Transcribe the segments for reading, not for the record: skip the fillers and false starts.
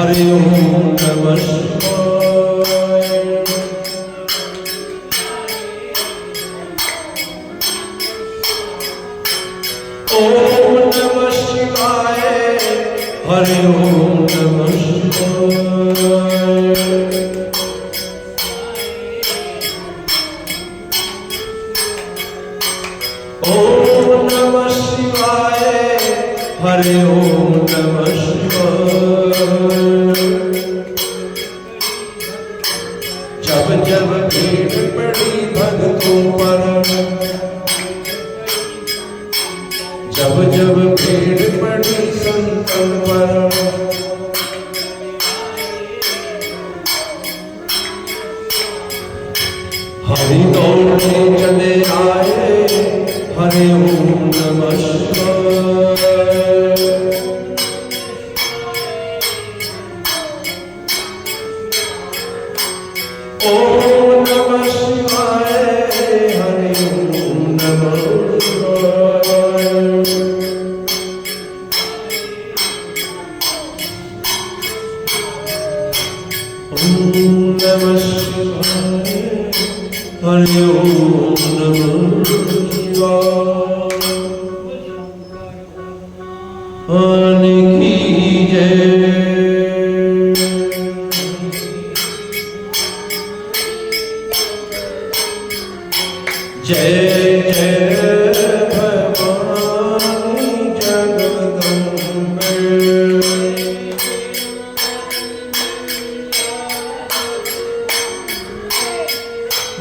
हरि ओम नमः शिवाय। ओम नमः शिवाय, हरि ओम नमः शिवाय। ओम नमः शिवाय, हरि ओम नमः शिवाय। जब जब भीड़ पड़ी भक्तों पर, जब जब भीड़ पड़ी संतन पर, हरि दौड़े चले आए, हरि ओम नमः शिवाय। ओम नमः शिवाय, हरि ओम नमः शिवाय। ओम नमः शिवाय, हरि ओम नमः शिवाय। हरि की जय। जय जय भवानी जगदम्बे।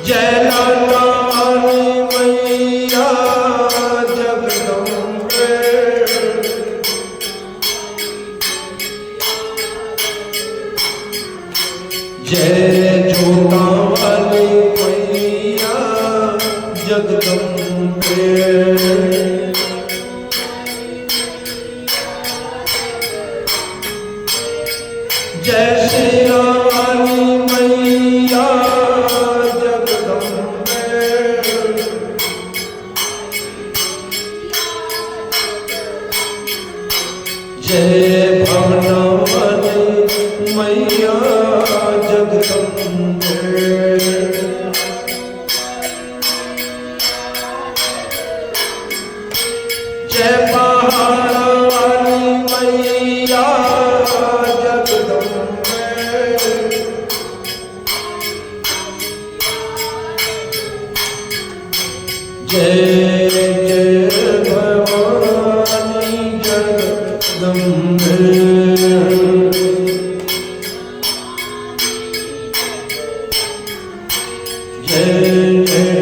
जय लालानी मैया जगदम्बे। जय जोता वाली मैया जगदम्बे। जय श्री वाली मैया जगदम्बे। जय भवना वाली मैया जगदम्बे। जय पहाड़ा वाली मैया जगदम्बे। जय जय भवानी जगदम्बे। जय जय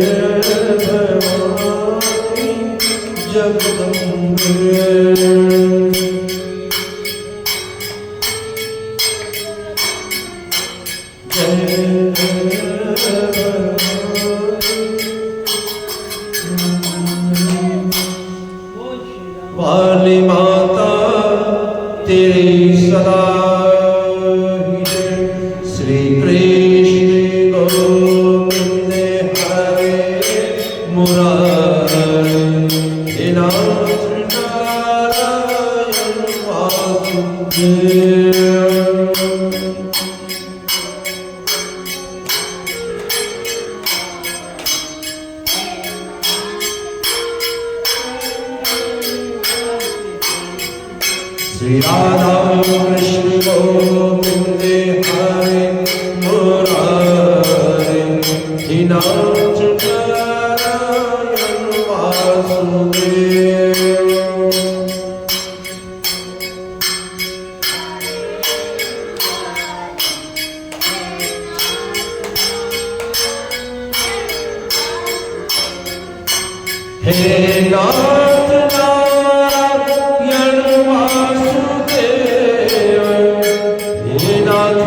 भवानी जगदम्बे। वाली माता तेरी सदा श्री कृष्ण गोविंद हरे मुरारी नाथ नारायण वासुदेव। श्री राधा कृष्ण गोविंद हरे मुरारी नाथ नारायण वासुदेव। हे नाथ नारायण वासुदेव। हे नाथ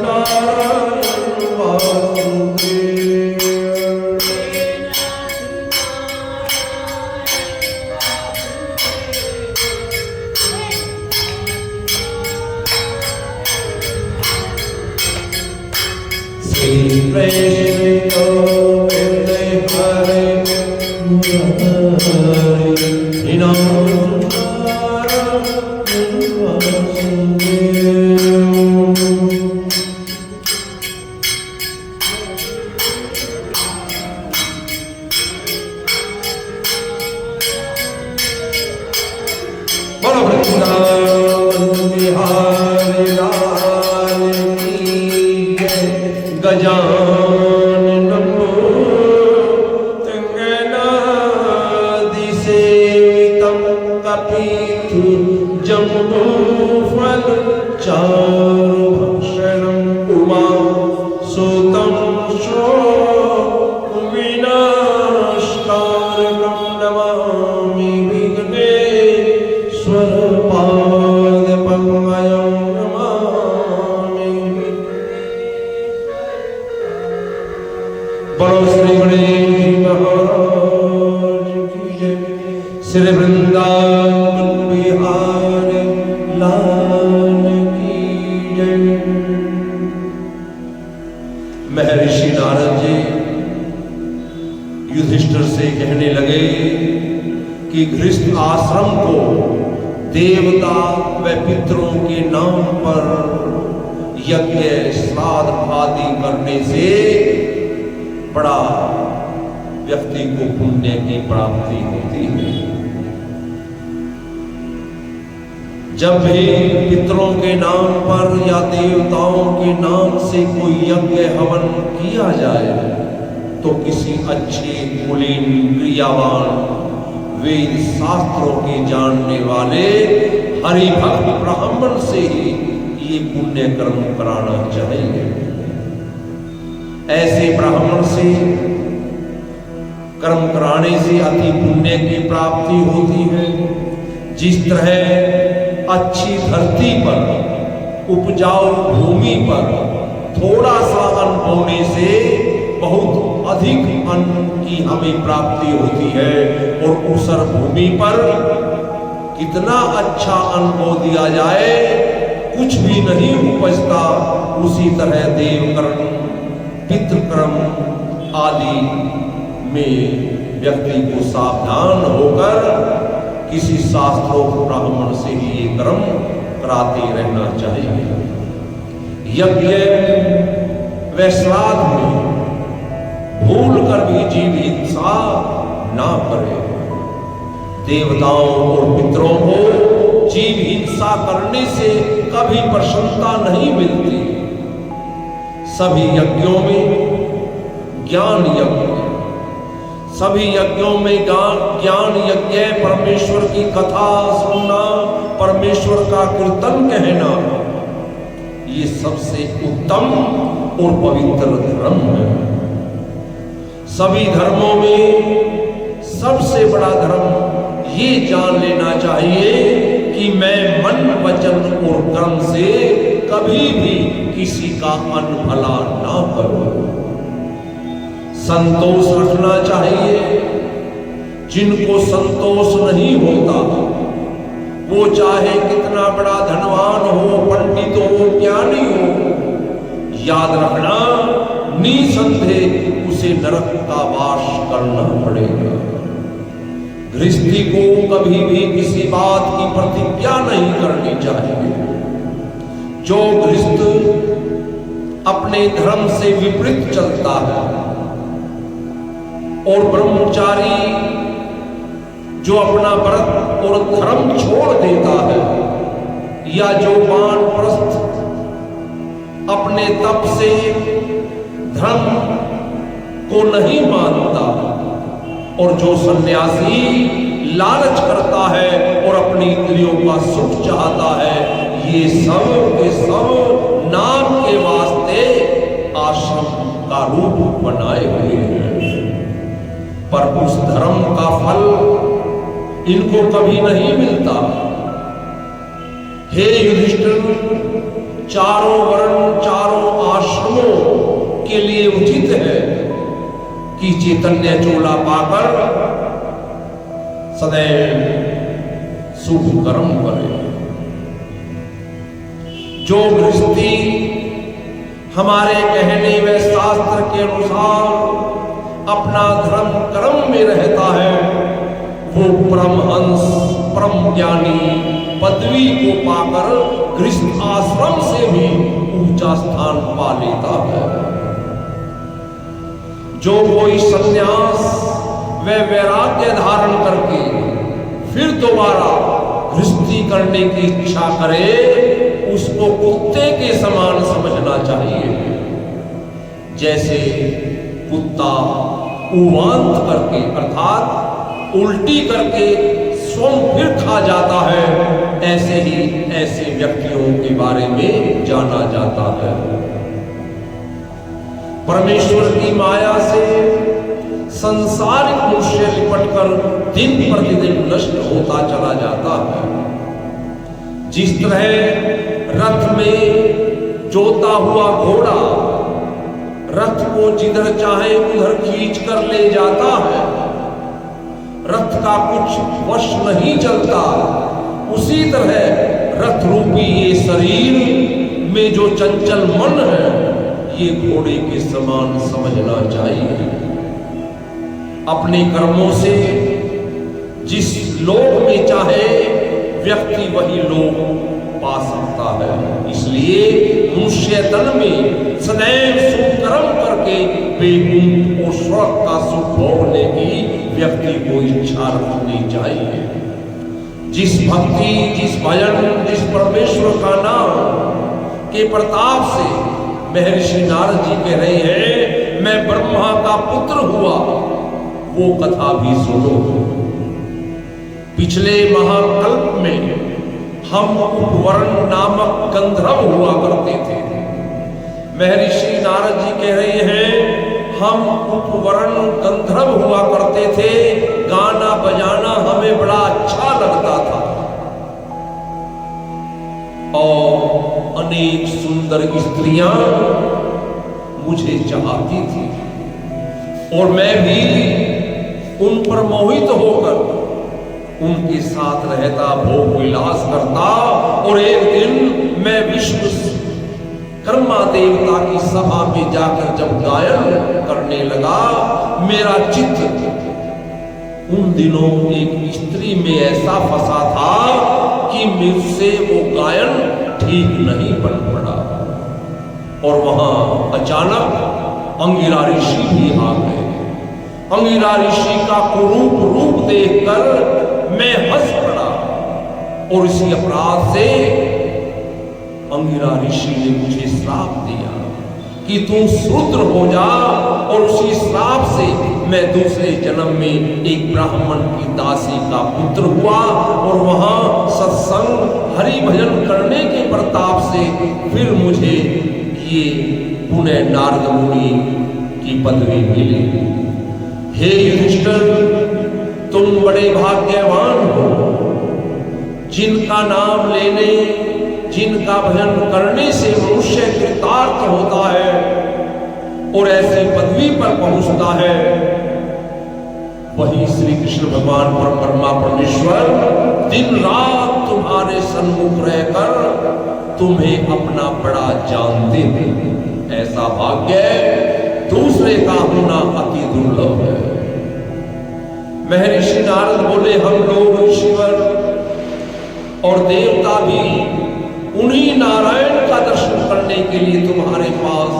नारायण वासुदेव। श्री कृष्ण गोविंद हरे मुरारी नाथ नारायण वासुदेव। श्री वृंदावन बिहारी लाल की जय। महर्षि नारद जी युधिष्ठिर से कहने लगे कि गृहस्थ आश्रम को देवता व पितरों के नाम पर यज्ञ श्राद्ध आदि करने से बड़ा व्यक्ति को पुण्य की प्राप्ति होती है। जब भी पितरों के नाम पर या देवताओं के नाम से कोई यज्ञ हवन किया जाए तो किसी अच्छे कुलीन क्रियावान वेद शास्त्रों के जानने वाले हरिभक्त ब्राह्मण से ही ये पुण्य कर्म कराना चाहिए। ऐसे ब्राह्मण से कर्म कराने से अति पुण्य की प्राप्ति होती है। जिस तरह अच्छी धरती पर उपजाऊ भूमि पर थोड़ा सा अन्न बोने से बहुत अधिक अन्न की हमें प्राप्ति होती है और ऊसर भूमि पर कितना अच्छा अन्न बो दिया जाए कुछ भी नहीं उपजता। उसी तरह देवकर्म पितृकर्म आदि में व्यक्ति को सावधान होकर किसी शास्त्रोक्त ब्राह्मण से ही ये कर्म कराते रहना चाहिए। यज्ञ व श्राद्ध में भूल कर भी जीव हिंसा ना करे। देवताओं और पितरों को जीव हिंसा करने से कभी प्रसन्नता नहीं मिलती। सभी यज्ञों में ज्ञान यज्ञ, सभी यज्ञों में ज्ञान यज्ञ, परमेश्वर की कथा सुनना, परमेश्वर का कीर्तन कहना, ये सबसे उत्तम और पवित्र धर्म है। सभी धर्मों में सबसे बड़ा धर्म ये जान लेना चाहिए कि मैं मन वचन और कर्म से कभी भी किसी का अनभला ना करूं। संतोष रखना चाहिए। जिनको संतोष नहीं होता वो चाहे कितना बड़ा धनवान हो, पंडित हो, ज्ञानी हो, याद रखना निसंदेह उसे नरक का वास करना पड़ेगा। गृहस्थी को कभी भी किसी बात की प्रतिज्ञा नहीं करनी चाहिए। जो गृहस्थ अपने धर्म से विपरीत चलता है और ब्रह्मचारी जो अपना व्रत और धर्म छोड़ देता है, या जो वानप्रस्थ अपने तप से धर्म को नहीं मानता, और जो सन्यासी लालच करता है और अपनी इंद्रियों का सुख चाहता है, ये सब के सब नाम के वास्ते आश्रम का रूप बनाए हुए हैं, पर उस धर्म का फल इनको कभी नहीं मिलता। हे युधिष्ठिर, चारों वर्ण चारों आश्रमों के लिए उचित है कि चैतन्य चोला पाकर सदैव शुभ कर्म करे। जो गृहस्थी हमारे कहने व शास्त्र के अनुसार अपना धर्म कर्म में रहता है, वो परमहंस परम ज्ञानी पदवी को पाकर गृहस्थ आश्रम से भी ऊंचा स्थान पा लेता है। जो कोई संन्यास व वैराग्य धारण करके फिर दोबारा गृहस्थी करने की इच्छा करे, उसको कुत्ते के समान समझना चाहिए। जैसे कुत्ता उवांत करके अर्थात उल्टी करके स्वयं फिर खा जाता है, ऐसे ही ऐसे व्यक्तियों के बारे में जाना जाता है। परमेश्वर की माया से संसारिक मनुष्य लिपटकर दिन प्रतिदिन नष्ट होता चला जाता है। जिस तरह रथ में जोता हुआ घोड़ा रथ को जिधर चाहे उधर खींच कर ले जाता है, रथ का कुछ वश नहीं चलता, उसी तरह रथ रूपी ये शरीर में जो चंचल मन है, ये घोड़े के समान समझना चाहिए। अपने कर्मों से जिस लोक में चाहे व्यक्ति वही लोक पा सकता है। इसलिए मनुष्य तन में सदैव सुकर्म करके वैकुंठ और स्वर्ग का सुख भोगने की व्यक्ति को इच्छा रखनी चाहिए। जिस भक्ति, जिस भजन, जिस परमेश्वर का नाम के प्रताप से महर्षि नारद जी कह रहे हैं मैं ब्रह्मा का पुत्र हुआ, वो कथा भी सुनो। पिछले महाकल्प में हम उपवर्ण नामक गंधर्व हुआ करते थे। महर्षि नारद जी कह रहे हैं हम उपवर्ण गंधर्व हुआ करते थे, गाना बजाना हमें बड़ा अच्छा लगता था और अनेक सुंदर स्त्रियां मुझे चाहती थी और मैं भी उन पर मोहित होकर उनके साथ रहता, भोग विलास करता। और एक दिन मैं विश्वकर्मा देवता की सभा में जाकर जब गायन करने लगा, मेरा चित्त उन दिनों एक स्त्री में ऐसा फंसा था कि मुझसे वो गायन ठीक नहीं बन पड़ा। और वहां अचानक अंगिरा ऋषि भी आ गए। अंगिरा ऋषि का कुरूप रूप देखकर मैं हंस पड़ा और इसी अपराध से अंगिरा ऋषि ने मुझे श्राप दिया कि तू शूद्र हो जा। और उसी श्राप से मैं दूसरे जन्म में एक ब्राह्मण की दासी का पुत्र हुआ और वहां सत्संग हरि भजन करने के प्रताप से फिर मुझे ये पुण्य नारद मुनि की पदवी मिली। हे युधिष्ठिर, तुम बड़े भाग्यवान हो। जिनका नाम लेने, जिनका भजन करने से मनुष्य कृतार्थ होता है और ऐसी पदवी पर पहुंचता है, वही श्री कृष्ण भगवान परब्रह्मा परमेश्वर दिन रात तुम्हारे सन्मुख रहकर तुम्हें अपना बड़ा जानते हैं। ऐसा भाग्य दूसरे का होना अति दुर्लभ है। महर्षि नारद बोले हम लोग ईश्वर और देवता भी उन्हीं नारायण का दर्शन करने के लिए तुम्हारे पास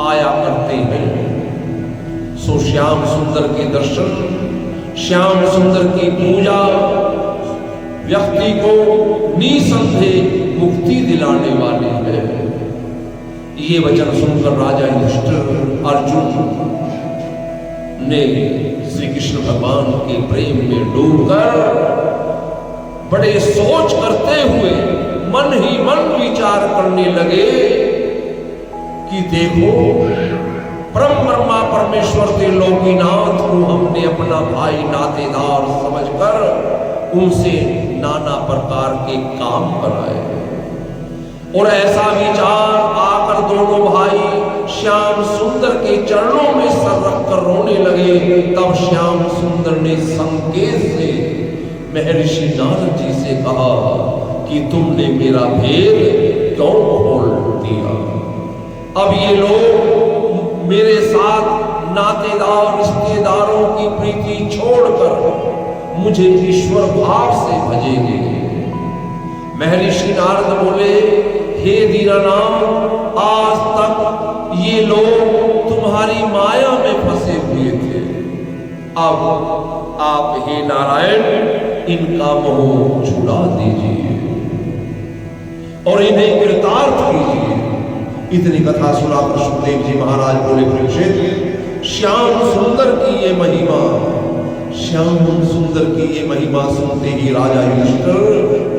आया करते हैं। सो श्याम सुंदर के दर्शन, श्याम सुंदर की पूजा व्यक्ति को निसंदेह मुक्ति दिलाने वाले हैं। ये वचन सुनकर राजा युधिष्ठिर अर्जुन ने श्री कृष्ण भगवान के प्रेम में डूबकर बड़े सोच करते हुए मन ही मन विचार करने लगे कि देखो परम ब्रह्मा परमेश्वर के लोकीनाथ को हमने अपना भाई नातेदार समझकर उनसे नाना प्रकार के काम कराए और ऐसा विचार आकर दोनों भाई श्याम सुंदर के चरणों में सर रखकर रोने लगे। तब श्याम सुंदर ने संकेत से महर्षि नारद जी से कहा कि तुमने मेरा भेद क्यों खोल दिया। अब ये लोग मेरे साथ नातेदार रिश्तेदारों की प्रीति छोड़कर मुझे ईश्वर भाव से भजेंगे। महर्षि नारद बोले हे दीनानाथ, आज तक ये लोग तुम्हारी माया में फंसे हुए थे। अब आप हे नारायण इनका मोह छुड़ा दीजिए और इन्हें कृतार्थ कीजिए। इतनी कथा सुनाकर सुखदेव जी महाराज बोले परीक्षित, श्याम सुंदर की ये महिमा, श्याम सुंदर की ये महिमा सुनते ही राजा युधिष्ठिर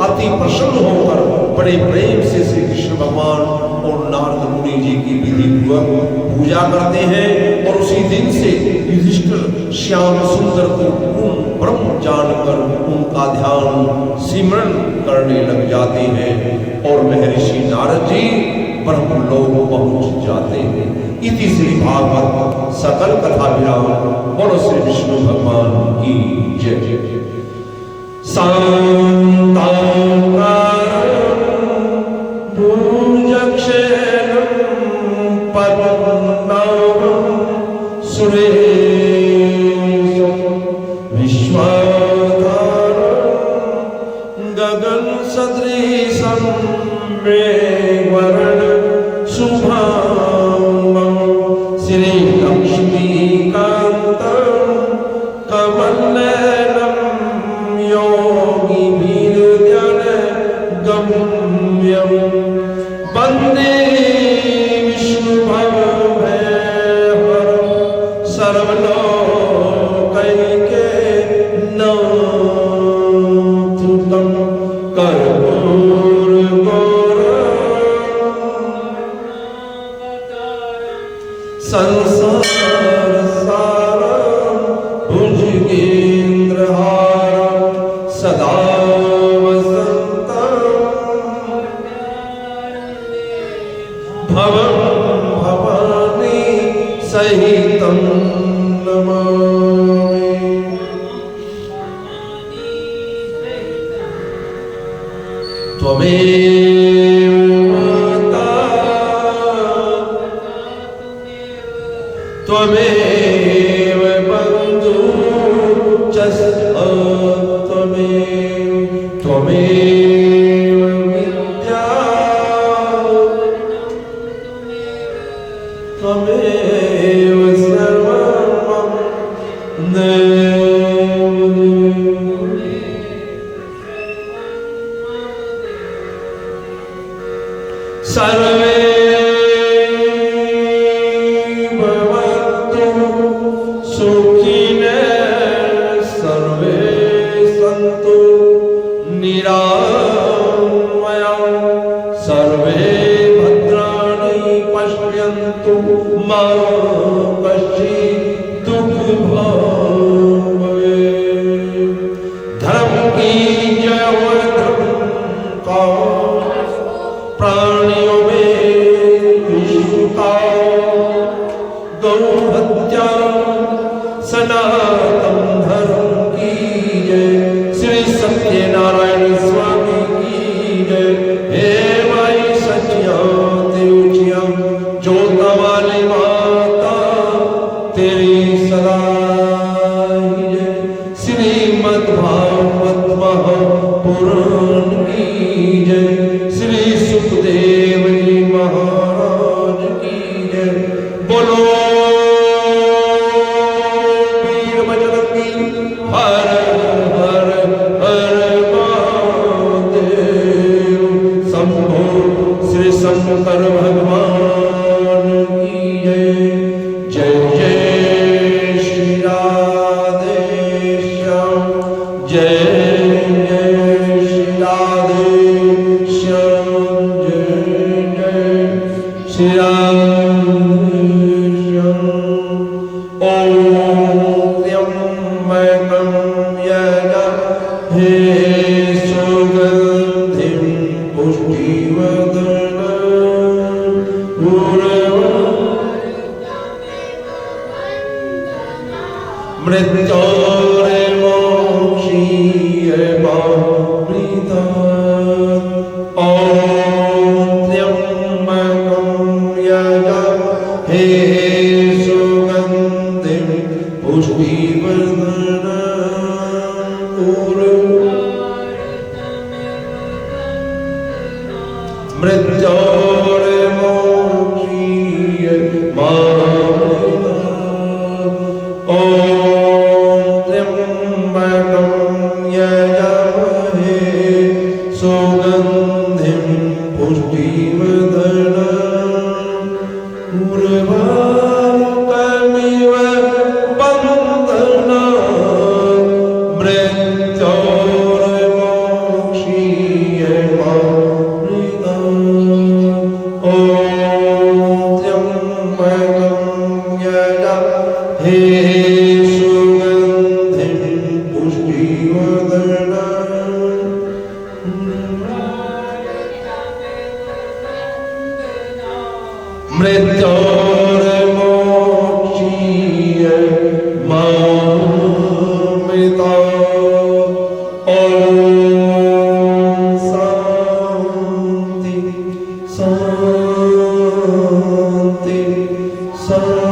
अति प्रसन्न होकर बड़े प्रेम से श्री कृष्ण भगवान और नारद मुनि जी की विधि पूर्वक पूजा करते हैं। और उसी दिन से युधिष्ठिर श्याम सुंदर को पूर्ण ब्रह्म जानकर उनका ध्यान सिमरन करने लग जाते हैं। और महर्षि नारद जी ब्रह्मलोक पहुंच जाते हैं। इति श्री भागवत सकल कथा विराम। बोलो श्री विष्णु भगवान की जय। शांताकारं भुजगशयनं पद्मनाभं सुरेशं विश्वाधारं गगनसदृशं मेघवर्णं शुभांगं श्रीलक्ष्मीकान्तं कमलनयनं योगिभिर्ध्यानगम्यं वन्दे विष्णुभवभयहरं सर्वलोकैकनाथं संसारसारं भुजगेन्द्रहारं सदा वसन्तं भवं भवानी सहितं नमामि। त्वमेव माता त्वमेव बन्धुश्च त्वमेव विद्या त्वमेव सर्वं मम सर्वे भवन्तु सुखिनः सर्वे सन्तु निरामयाः सर्वे भद्राणि पश्यन्तु मा कश्चित् दुःखभाग् भवेत्। धर्म की जय हो, धर्म का प्राणियों में विश्व का गौ हत्या सनातन धर्म की जय। श्री सत्यनारायण स्वामी की जय। हे माई सचिया देवचिया जोता वाली माता तेरी सदा जय। श्रीमद् भागवत महापुराण की जय। श्री सुखदेव जी महाराज की जय। बोलो वीरबजरंगी हर हर हर महादेव। शंभो श्री शंकर भगवान की जय। जय जय श्री राधे श्याम। जय जय श्री राधे श्याम। जय जय श्री राधे श्याम। ओम त्र्यंबकं यजामहे सुगंधिं पुष्टिवर्धनं मृत्योर्मोक्षीय मामृतात्। ओम त्र्यंबकं यजामहे सुगंधिं पुष्टिवर्धनं मृत्योर्मोक्षीय मामृतात्। ओम मृत्योर्मोक्षीय मामिता। ओम शांति शांति शांति।